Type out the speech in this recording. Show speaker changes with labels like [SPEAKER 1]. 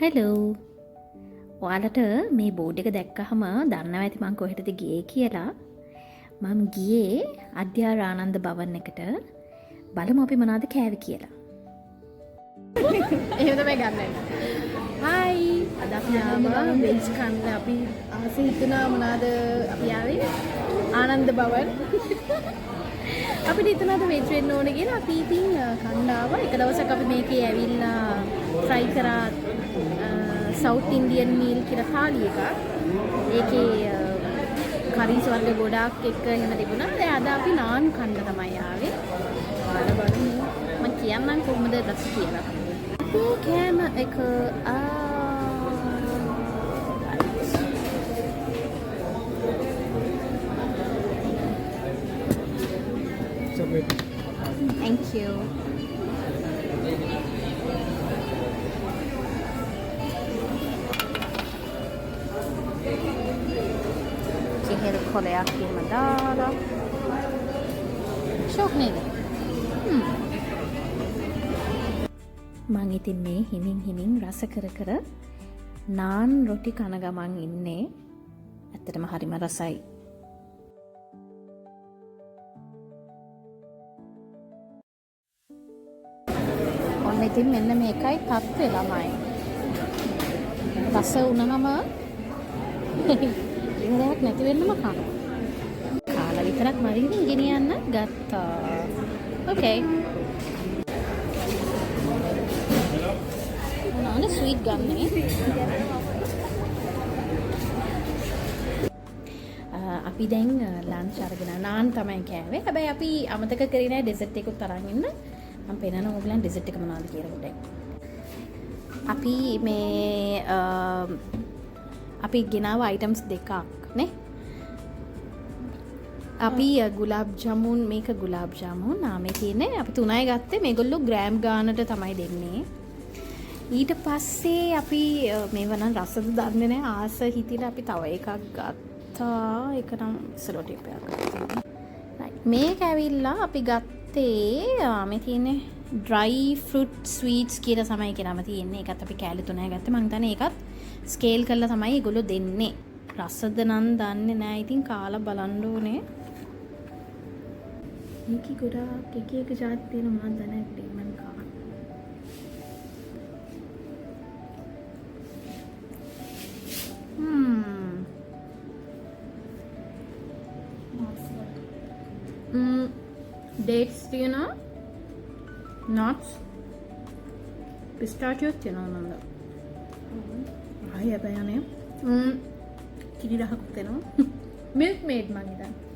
[SPEAKER 1] Hello ඔයාලට මේ board එක දැක්කහම දන්නවා ඇති මං කොහෙටද ගියේ කියලා. මම ගියේ අධ්‍යාර ආනන්ද භවන් එකට. බලමු අපි මොනවද කෑවේ කියලා.
[SPEAKER 2] එහෙම තමයි ගන්න. හායි අද අපි ආවා වෙජ් කන්න. අපි ආසෙ හිතුණා මොනවාද අපි ආවේ ආනන්ද භවන්. අපිට හිතුණාද වෙජ් වෙන්න ඕනේ කියලා. අපි ඉතින් කන්න ආවා. එක දවසක් අපි මේකේ ඇවිල්ලා try කරා South Indian meal කියලා thali එකක්. ඒකේ කරීස් වර්ග ගොඩාක් එක්ක එහෙම තිබුණා. දැන් අද අපි නාන් කන්න තමයි ආවේ. ඔයාලා බලමු. මම කියන්නම් කොහොමද රස කියලා. මේ කෑම එක Thank you. Keher koleyak එහෙම දාලා ෂොක් නේද? මං ඉතින් මේ හිමින් රස කර නාන් රොටි කන ගමන් ඉන්නේ. ඇත්තටම හරිම රසයි. ඔන්න ඉතින් මෙන්න මේකයි තත්ත්වය ළමයි. රස උනනම ඉවරයක් නැති වෙන්නම කනවා. කාලා විතරක් මරින්න ගෙනියන්න ගත්තා. ඕකේ. මොනවාද ස්වීට් ගන්නේ? අපි දැන් ලන්ච් අරගෙන නාන් තමයි කෑවේ. හැබැයි අපි අමතක කරේ නැහැ ඩෙසර්ට් එකකුත් අරන් ඉන්න. මම පෙන්නන ඕගලන් ඩෙසර්ට් එක මොනවද කියලා පොඩ්ඩක්. අපි මේ අපි ගෙනාව අයිටම්ස් දෙකක් නේ. අපි ගුලාබ් ජමුන් මේක ගුලාබ් ජමුන් නාමේ තියෙන්නේ. අපි තුනයි ගත්තේ. මේගොල්ලෝ ග්‍රෑම් ගානට තමයි දෙන්නේ. ඊට පස්සේ අපි මේව නම් රසද දන්නේ නැහැ. ආස හිතිලා අපි තව එකක් ගත්තා. ඒක නම් සලෝටි එකක් ගත්තා. මේක ඇවිල්ලා අපි ගත්තේ මේ තියෙන්නේ dry fruit sweets කියලා තමයි කියලාම තියෙන්නේ. ඒකත් අපි කෑලි තුනයි ගත්තේ. මං හිතන්නේ ඒකත් ස්කේල් කරලා තමයි ඒගොල්ලෝ දෙන්නේ. රසද නම් දන්නේ නැහැ. ඉතින් කාලා බලන්න ඕනේ. මේකේ ගොඩාක් එක જાති තියෙනවා මම දන්නේ නැහැ. මම කාලා dates තියෙනවා, nuts, pistachios තියෙනවා නේද? ආයෙ බයනේ. කිරි රහක් තියෙනවා. milk made මං හිතන්නේ.